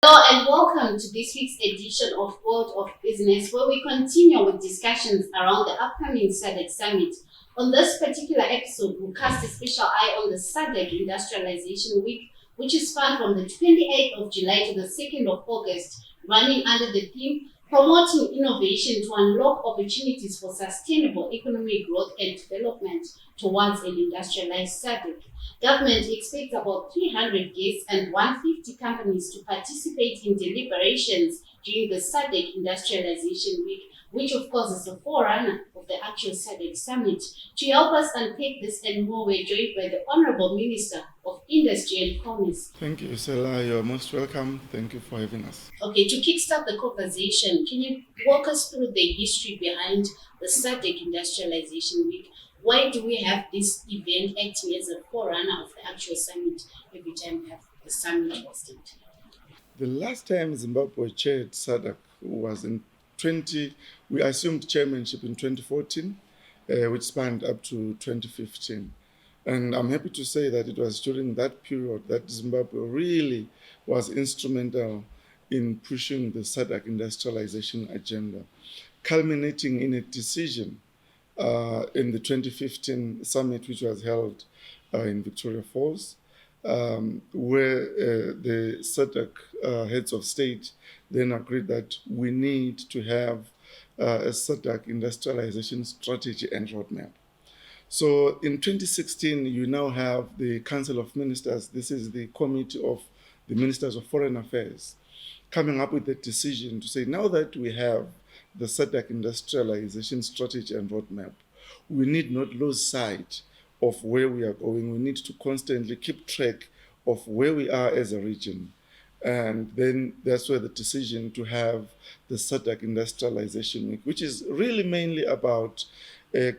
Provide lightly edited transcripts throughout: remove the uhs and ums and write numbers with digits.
Hello and welcome to this week's edition of World of Business, where we continue with discussions around the upcoming SADC Summit. On this particular episode, we'll cast a special eye on the SADC Industrialisation Week, which is spanned from the 28th of July to the 2nd of August, running under the theme Promoting Innovation to Unlock Opportunities for Sustainable Economic Growth and Development towards an Industrialized SADC. Government expects about 300 guests and 150 companies to participate in deliberations during the SADC Industrialisation Week, which of course is the forerunner of the actual SADC Summit. To help us unpack this and more, we're joined by the Honourable Minister of Industry and Commerce. Thank you, Stella. You're most welcome. Thank you for having us. Okay, to kickstart the conversation, can you walk us through the history behind the SADC Industrialisation Week? Why do we have this event acting as a forerunner of the actual summit every time we have the summit hosted? The last time Zimbabwe chaired SADC was in we assumed chairmanship in 2014, which spanned up to 2015. And I'm happy to say that it was during that period that Zimbabwe really was instrumental in pushing the SADC industrialization agenda, culminating in a decision in the 2015 summit, which was held in Victoria Falls, where the SADC heads of state then agreed that we need to have a SADC industrialization strategy and roadmap. So in 2016, you now have the Council of Ministers, this is the Committee of the Ministers of Foreign Affairs, coming up with a decision to say, now that we have the SADC industrialization strategy and roadmap, we need not lose sight of where we are going. We need to constantly keep track of where we are as a region. And then that's where the decision to have the SADC Industrialization Week, which is really mainly about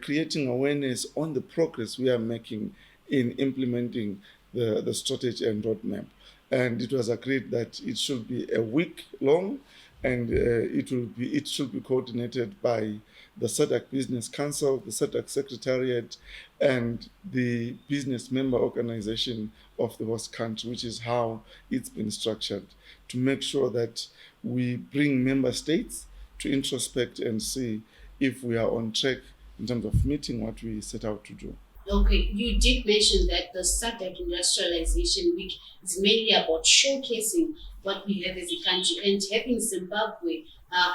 creating awareness on the progress we are making in implementing the strategy and roadmap. And it was agreed that it should be a week long, and it should be coordinated by the SADC Business Council, the SADC Secretariat, and the business member organization of the host country, which is how it's been structured, to make sure that we bring member states to introspect and see if we are on track in terms of meeting what we set out to do. Okay, you did mention that the SADC Industrialization Week is mainly about showcasing what we have as a country, and having Zimbabwe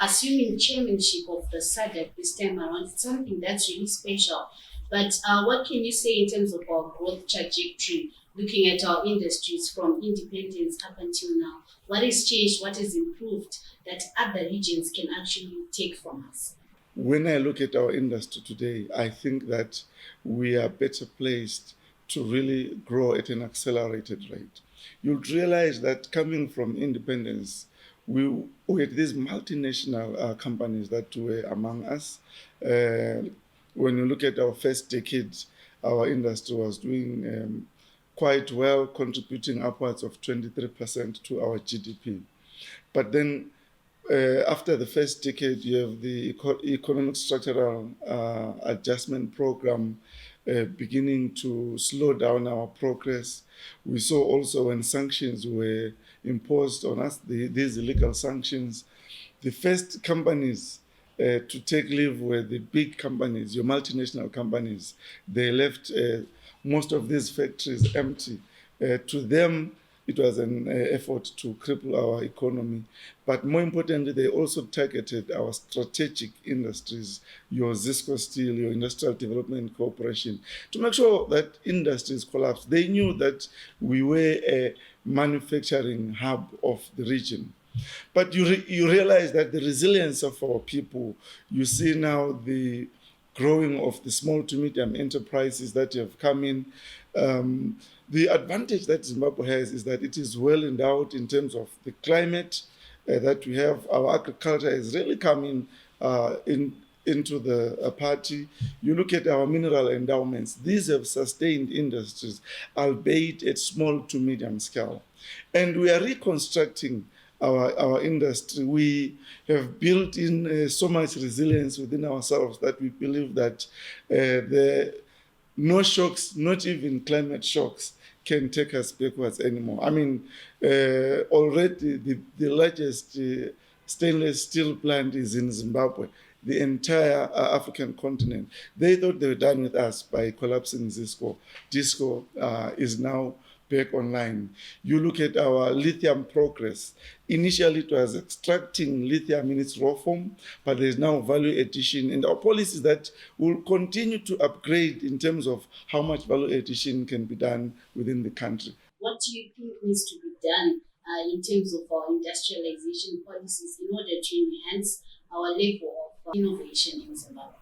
assuming chairmanship of the SADC this time around, it's something that's really special. But what can you say in terms of our growth trajectory, looking at our industries from independence up until now? What has changed, what has improved that other regions can actually take from us? When I look at our industry today, I think that we are better placed to really grow at an accelerated rate. You'll realize that coming from independence, we had these multinational companies that were among us. When you look at our first decade, our industry was doing quite well, contributing upwards of 23% to our GDP. But then after the first decade, you have the economic structural adjustment program beginning to slow down our progress. We saw also when sanctions were imposed on us, these illegal sanctions, the first companies to take leave were the big companies, your multinational companies. They left most of these factories empty. To them, it was an effort to cripple our economy. But more importantly, they also targeted our strategic industries, your Zisco Steel, your Industrial Development Corporation, to make sure that industries collapsed. They knew that we were a manufacturing hub of the region. But you realize that the resilience of our people, you see now the growing of the small to medium enterprises that have come in. The advantage that Zimbabwe has is that it is well endowed in terms of the climate that we have. Our agriculture has really come into the party. You look at our mineral endowments. These have sustained industries, albeit at small to medium scale. And we are reconstructing our industry. We have built in so much resilience within ourselves that we believe that no shocks, not even climate shocks, can take us backwards anymore. I mean, already the largest stainless steel plant is in Zimbabwe, the entire African continent. They thought they were done with us by collapsing Disco. Disco is now back online. You look at our lithium progress. Initially, it was extracting lithium in its raw form, but there's now value addition. And our policy is that we'll continue to upgrade in terms of how much value addition can be done within the country. What do you think needs to be done in terms of our industrialization policies in order to enhance our level of innovation in Zimbabwe?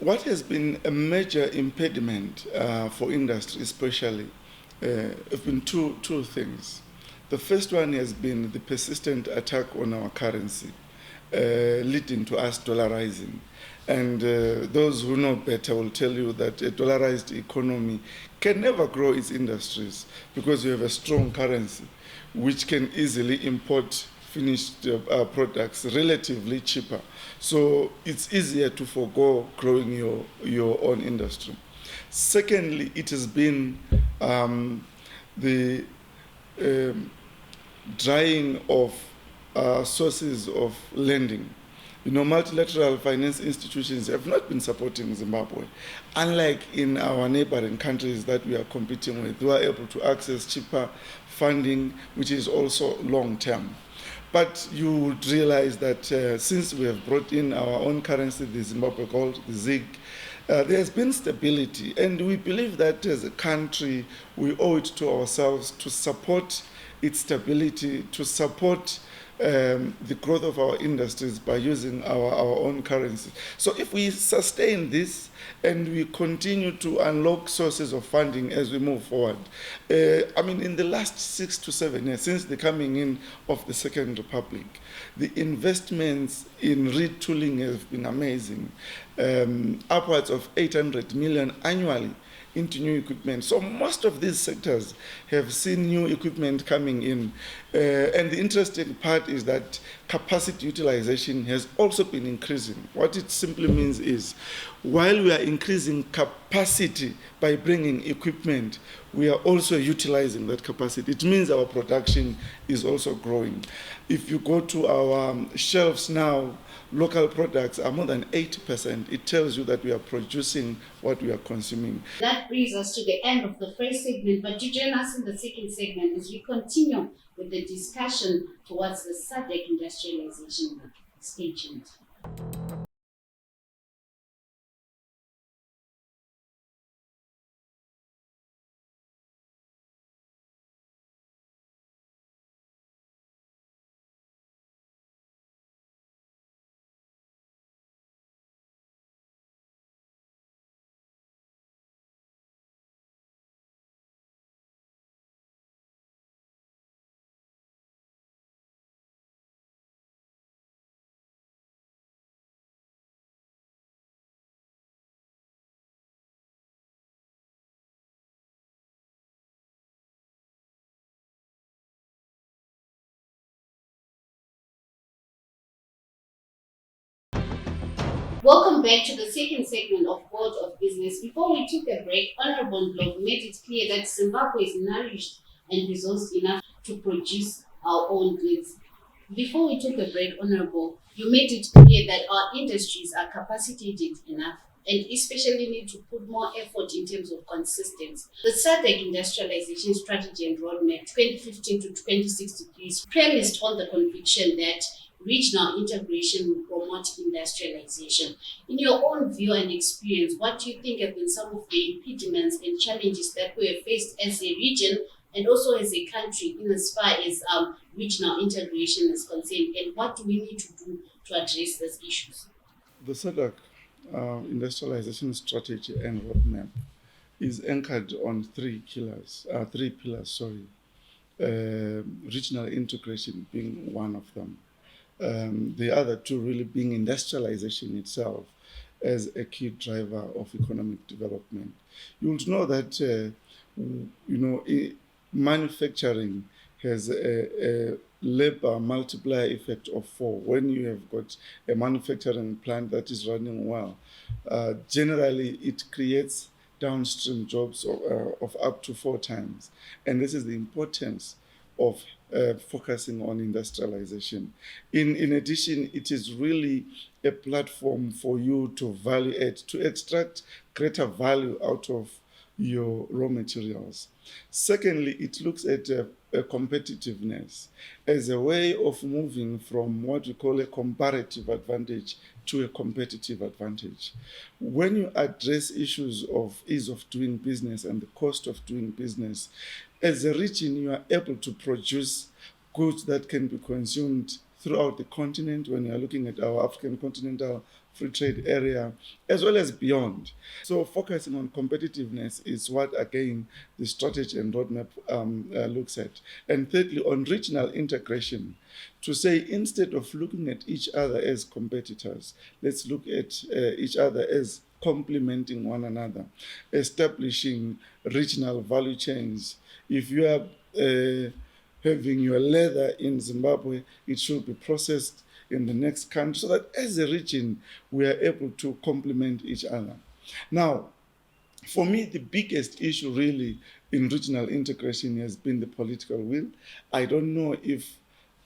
What has been a major impediment for industry, especially, have been two things. The first one has been the persistent attack on our currency, leading to us dollarizing. And those who know better will tell you that a dollarized economy can never grow its industries because you have a strong currency which can easily import finished products relatively cheaper. So it's easier to forego growing your own industry. Secondly, it has been the drying of sources of lending. You know, multilateral finance institutions have not been supporting Zimbabwe. Unlike in our neighboring countries that we are competing with, who are able to access cheaper funding, which is also long-term. But you would realize that since we have brought in our own currency, the Zimbabwe gold, the ZiG, there has been stability. And we believe that as a country, we owe it to ourselves to support its stability, to support the growth of our industries by using our own currency. So if we sustain this and we continue to unlock sources of funding as we move forward, I mean, in the last 6 to 7 years, since the coming in of the Second Republic, the investments in retooling have been amazing, upwards of 800 million annually into new equipment. So most of these sectors have seen new equipment coming in. And the interesting part is that capacity utilization has also been increasing. What it simply means is, while we are increasing capacity by bringing equipment, we are also utilizing that capacity. It means our production is also growing. If you go to our shelves now, local products are more than 80%. It tells you that we are producing what we are consuming. That brings us to the end of the first segment, but you join us in the second segment as we continue with the discussion towards the SADC industrialization. Stay tuned. Welcome back to the second segment of World of Business. Before we took a break, Honourable Ndlovu made it clear that Zimbabwe is nourished and resourced enough to produce our own goods. Before we took a break, Honourable, you made it clear that our industries are capacitated enough and especially need to put more effort in terms of consistency. The SADC Industrialization Strategy and Roadmap 2015 to 2063 is premised on the conviction that regional integration will promote industrialization. In your own view and experience, what do you think have been some of the impediments and challenges that we have faced as a region and also as a country in as far as regional integration is concerned, and what do we need to do to address these issues? The SADC industrialization strategy and roadmap is anchored on three pillars. Regional integration being one of them. The other two really being industrialization itself as a key driver of economic development. You'll know that manufacturing has a labor multiplier effect of 4. When you have got a manufacturing plant that is running well, generally it creates downstream jobs of up to 4 times. And this is the importance of focusing on industrialization. In addition, it is really a platform for you to value add, to extract greater value out of your raw materials. Secondly, it looks at competitiveness as a way of moving from what we call a comparative advantage to a competitive advantage. When you address issues of ease of doing business and the cost of doing business, as a region, you are able to produce goods that can be consumed throughout the continent when you are looking at our African continental free trade area, as well as beyond. So focusing on competitiveness is what, again, the strategy and roadmap looks at. And thirdly, on regional integration, to say instead of looking at each other as competitors, let's look at each other as complementing one another, establishing regional value chains. If you are having your leather in Zimbabwe, it should be processed in the next country, so that as a region, we are able to complement each other. Now, for me, the biggest issue really in regional integration has been the political will. I don't know if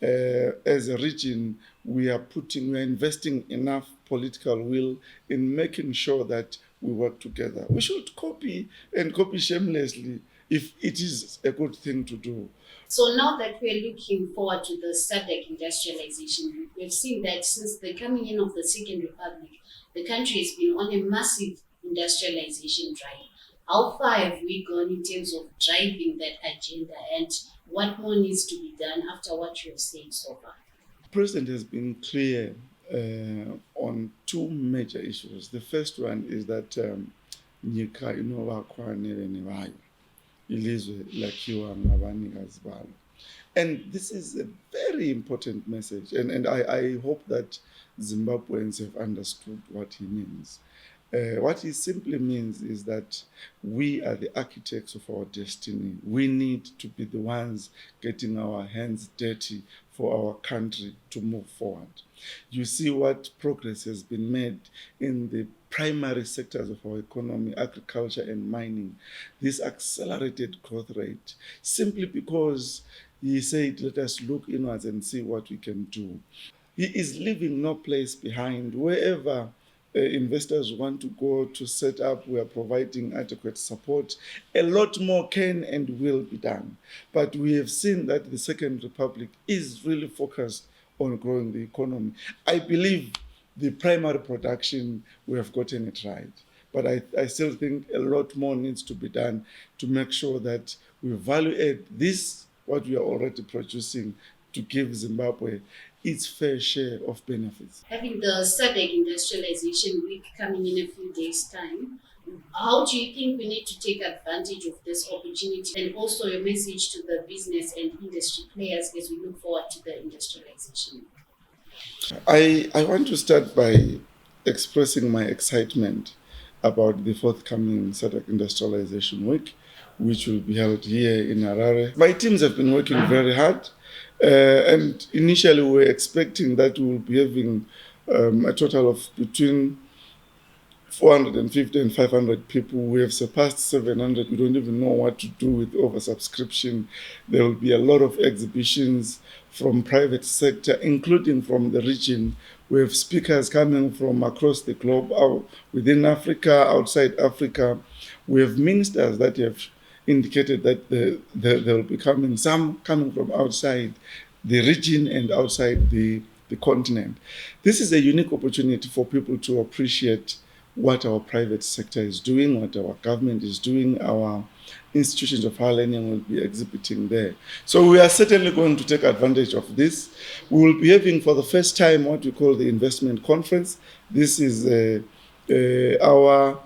as a region, we are investing enough political will in making sure that we work together. We should copy shamelessly if it is a good thing to do. So now that we're looking forward to the SADC industrialization, we've seen that since the coming in of the Second Republic, the country has been on a massive industrialization drive. How far have we gone in terms of driving that agenda, and what more needs to be done after what you have said so far? The President has been clear on 2 major issues. The first one is that nyika inovakwa nevene vayo, ilizwe lakhiwa ngabanikazi balo. And this is a very important message, and I hope that Zimbabweans have understood what he means. What he simply means is that we are the architects of our destiny. We need to be the ones getting our hands dirty for our country to move forward. You see what progress has been made in the primary sectors of our economy, agriculture and mining. This accelerated growth rate, simply because he said, let us look inwards and see what we can do. He is leaving no place behind. Wherever investors want to go to set up, we are providing adequate support. A lot more can and will be done. But we have seen that the Second Republic is really focused on growing the economy. I believe the primary production, we have gotten it right. But I still think a lot more needs to be done to make sure that we value add this, what we are already producing, to give Zimbabwe its fair share of benefits. Having the SADC Industrialization Week coming in a few days' time, how do you think we need to take advantage of this opportunity, and also your message to the business and industry players as we look forward to the industrialization? I want to start by expressing my excitement about the forthcoming SADC Industrialization Week, which will be held here in Harare. My teams have been working very hard. And initially we were expecting that we will be having a total of between 450 and 500 people. We have surpassed 700. We don't even know what to do with oversubscription. There will be a lot of exhibitions from private sector, including from the region. We have speakers coming from across the globe, within Africa, outside Africa. We have ministers that have indicated that there will be some coming from outside the region and outside the continent. This is a unique opportunity for people to appreciate what our private sector is doing, what our government is doing, our institutions of higher learning will be exhibiting there. So we are certainly going to take advantage of this. We will be having for the first time what we call the investment conference. This is our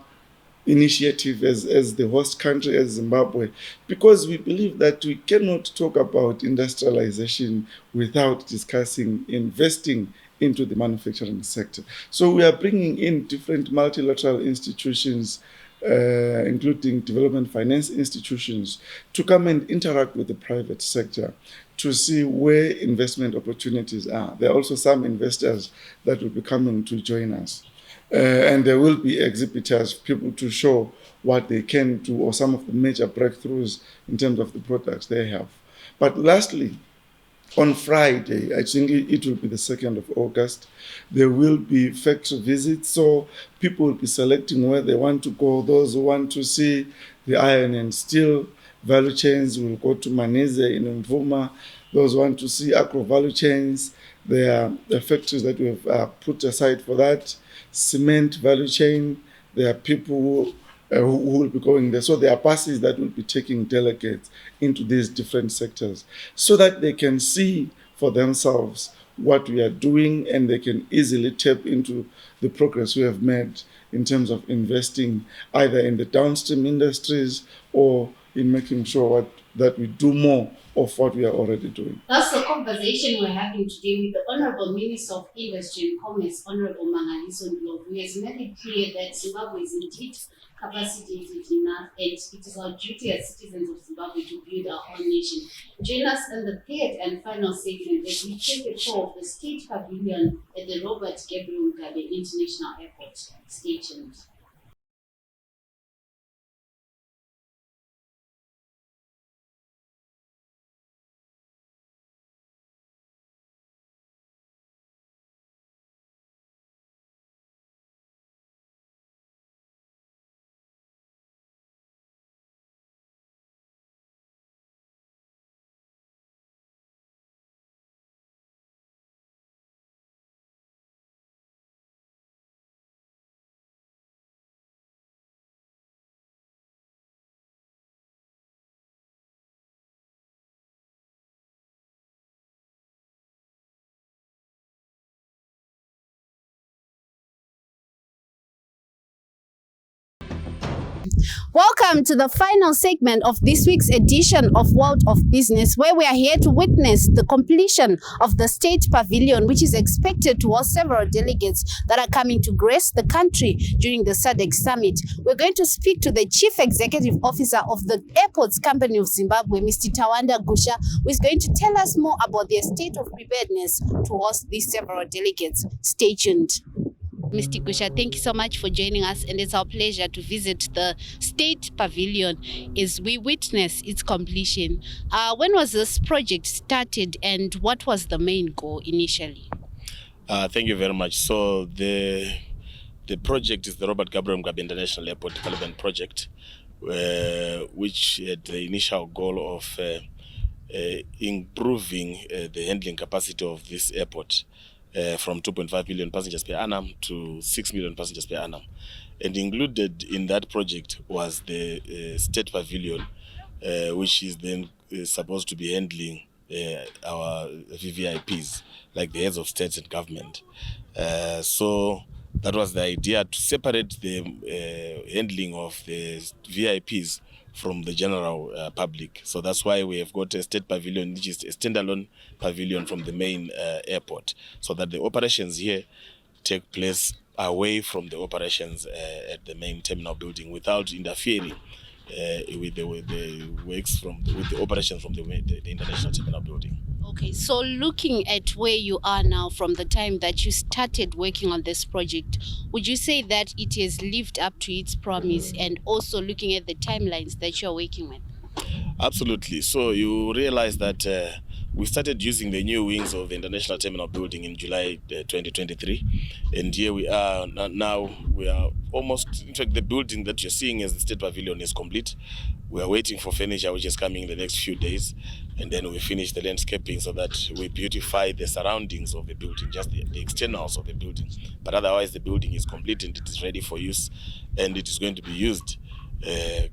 initiative as the host country, as Zimbabwe, because we believe that we cannot talk about industrialization without discussing investing into the manufacturing sector. So we are bringing in different multilateral institutions, including development finance institutions, to come and interact with the private sector to see where investment opportunities are. There are also some investors that will be coming to join us. and there will be exhibitors, people to show what they can do or some of the major breakthroughs in terms of the products they have. But lastly, on Friday, I think it will be the 2nd of August, there will be factory visits. So people will be selecting where they want to go. Those who want to see the iron and steel value chains will go to Manise in Mvuma. Those who want to see agro value chains, there are the factories that we have put aside for that. Cement value chain, there are people who will be going there. So there are buses that will be taking delegates into these different sectors so that they can see for themselves what we are doing and they can easily tap into the progress we have made in terms of investing either in the downstream industries or in making sure that we do more of what we are already doing. That's the conversation we're having today with the Honourable Minister of Industry and Commerce, Honourable Mangaliso Ndlovu, who has made it clear that Zimbabwe is indeed capacitated enough and it is our duty as citizens of Zimbabwe to build our own nation. Join us in the third and final segment as we take a tour of the State Pavilion at the Robert Gabriel Mugabe International Airport. Stay tuned. Welcome to the final segment of this week's edition of World of Business, where we are here to witness the completion of the State Pavilion, which is expected to host several delegates that are coming to grace the country during the SADC Summit. We're going to speak to the Chief Executive Officer of the Airports Company of Zimbabwe, Mr. Tawanda Gusha, who is going to tell us more about their state of preparedness to host these several delegates. Stay tuned. Mr. Gusha, thank you so much for joining us, and it's our pleasure to visit the State Pavilion as we witness its completion. When was this project started and what was the main goal initially? Thank you very much. So the project is the Robert Gabriel Mugabe International Airport Development Project, which had the initial goal of improving the handling capacity of this airport from 2.5 million passengers per annum to 6 million passengers per annum. And included in that project was the State Pavilion, which is then supposed to be handling our VVIPs, like the heads of states and government. So that was the idea, to separate the handling of the VIPs from the general public. So that's why we have got a State Pavilion, which is a standalone pavilion from the main airport, so that the operations here take place away from the operations at the main terminal building without interfering with the works with the operations from the international terminal building. Okay, so looking at where you are now from the time that you started working on this project, would you say that it has lived up to its promise, and also looking at the timelines that you're working with? Absolutely. So you realize that we started using the new wings of the International Terminal Building in July 2023. And here we are now. We are almost, in fact, the building that you're seeing as the State Pavilion is complete. We are waiting for furniture, which is coming in the next few days. And then we finish the landscaping so that we beautify the surroundings of the building, just the externals of the building. But otherwise, the building is complete and it is ready for use. And it is going to be used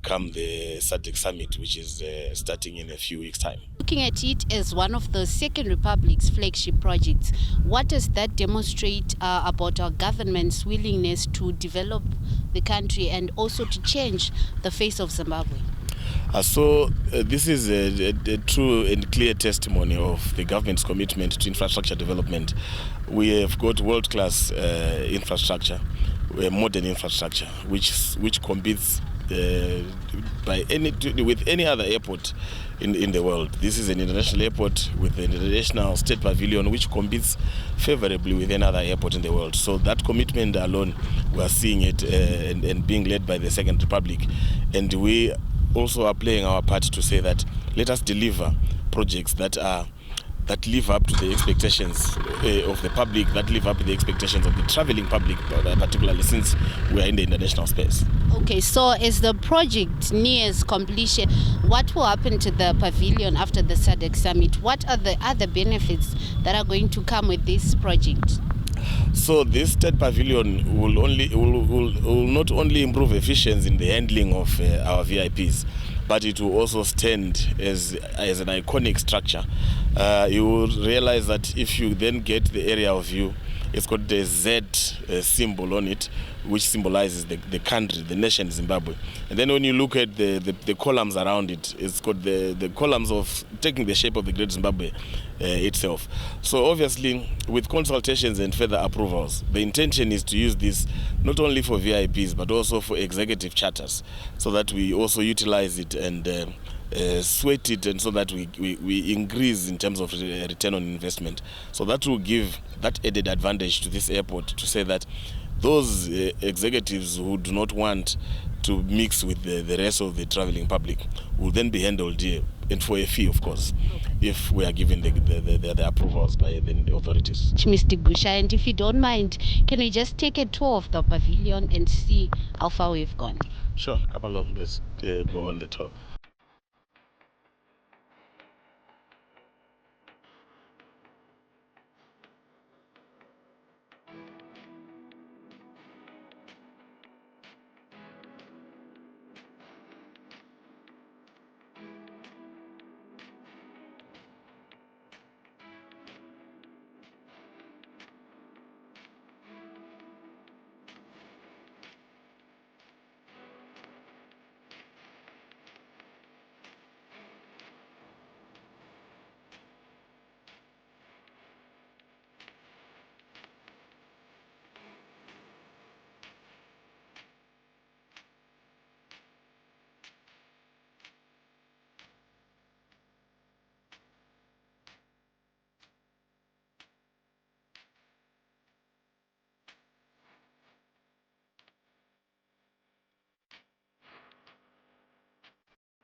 come the SADC Summit, which is starting in a few weeks' time. Looking at it as one of the Second Republic's flagship projects, what does that demonstrate about our government's willingness to develop the country and also to change the face of Zimbabwe? This is a true and clear testimony of the government's commitment to infrastructure development. We have got world-class infrastructure, modern infrastructure, which competes with any other airport in the world. This is an international airport with an international State Pavilion which competes favorably with any other airport in the world. So that commitment alone, we are seeing it and being led by the Second Republic. And we also are playing our part to say that let us deliver projects that live up to the expectations of the public, that live up to the expectations of the traveling public, particularly since we are in the international space. Okay, so as the project nears completion, what will happen to the pavilion after the SADC summit? What are the other benefits that are going to come with this project? So this State Pavilion will not only improve efficiency in the handling of our VIPs, but it will also stand as an iconic structure. You will realize that if you then get the area of view, it's got the Z symbol on it, which symbolizes the country, the nation Zimbabwe. And then when you look at the columns around it, it's got the columns of taking the shape of the Great Zimbabwe itself. So obviously, with consultations and further approvals, the intention is to use this not only for VIPs, but also for executive charters, so that we also utilize it and sweat it, and so that we increase in terms of return on investment. So that will give that added advantage to this airport to say that those executives who do not want to mix with the rest of the traveling public will then be handled here, and for a fee, of course, if we are given the approvals by the authorities. Mr. Gusha, and if you don't mind, can we just take a tour of the pavilion and see how far we've gone? Sure, come along, let's go on the tour.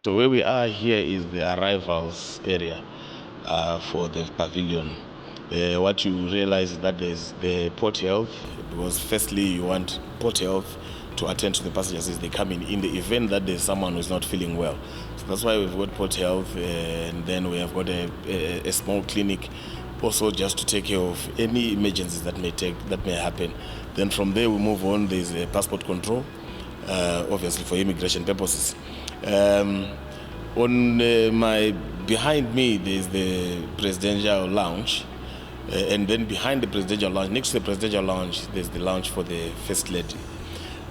So where we are here is the arrivals area for the pavilion. What you realize is that there's the port health, because firstly you want port health to attend to the passengers as they come in the event that there's someone who's not feeling well. So that's why we've got port health, and then we have got a small clinic also just to take care of any emergencies that may happen. Then from there we move on. There's a passport control, obviously for immigration purposes. Behind me there's the presidential lounge, and then behind the presidential lounge, next to the presidential lounge, there's the lounge for the first lady.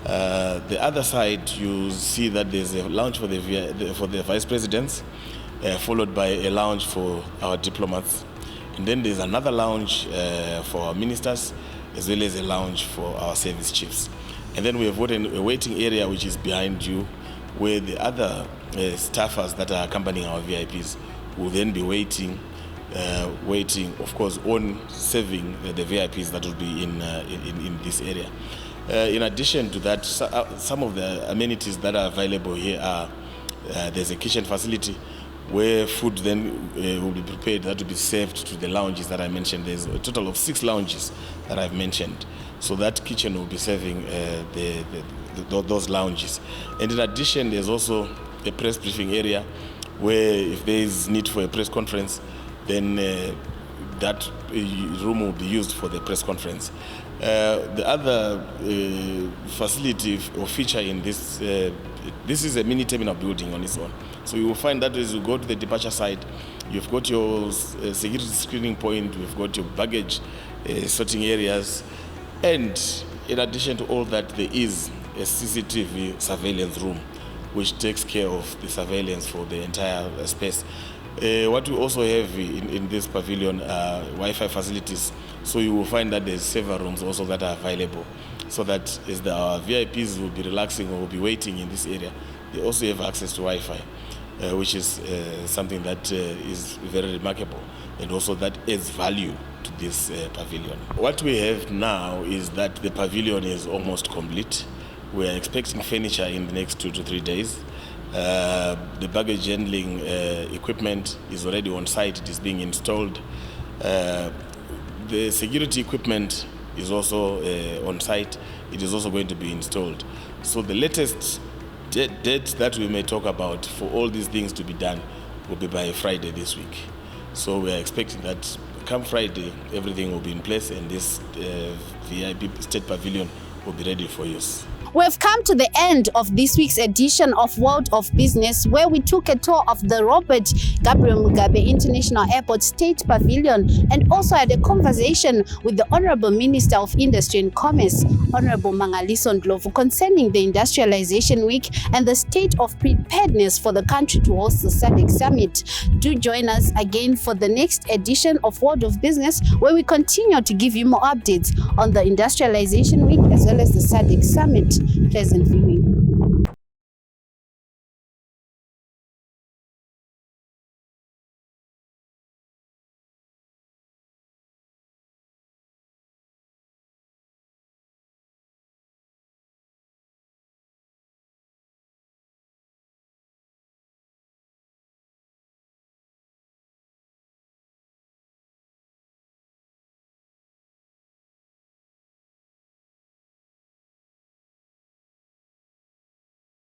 The other side, you see that there's a lounge for the vice presidents, followed by a lounge for our diplomats, and then there's another lounge for our ministers, as well as a lounge for our service chiefs. And then we have got a waiting area which is behind you, where the other staffers that are accompanying our VIPs will then be waiting, of course, on serving the VIPs that will be in this area. In addition to that, some of the amenities that are available here are there's a kitchen facility where food then will be prepared, that will be served to the lounges that I mentioned. There's a total of 6 lounges that I've mentioned. So that kitchen will be serving those lounges. And in addition, there's also a press briefing area where if there is need for a press conference, then that room will be used for the press conference. The other facility or feature in this is a mini terminal building on its own. So you will find that as you go to the departure side, you've got your security screening point, you've got your baggage sorting areas, and in addition to all that, there is a CCTV surveillance room which takes care of the surveillance for the entire space. What we also have in this pavilion are Wi-Fi facilities, so you will find that there's several rooms also that are available so that as our VIPs will be relaxing or will be waiting in this area, they also have access to Wi-Fi, which is something that is very remarkable, and also that adds value to this pavilion. What we have now is that the pavilion is almost complete. We are expecting furniture in the next 2 to 3 days. The baggage handling equipment is already on site. It is being installed. The security equipment is also on site. It is also going to be installed. So the latest date that we may talk about for all these things to be done will be by Friday this week. So we are expecting that come Friday, everything will be in place, and this VIP State Pavilion will be ready for use. We've come to the end of this week's edition of World of Business, where we took a tour of the Robert Gabriel Mugabe International Airport State Pavilion and also had a conversation with the Honourable Minister of Industry and Commerce, Honourable Mangaliso Ndlovu, concerning the Industrialisation Week and the state of preparedness for the country to host the SADC Summit. Do join us again for the next edition of World of Business, where we continue to give you more updates on the Industrialisation Week as well as the SADC Summit. Pleasant viewing.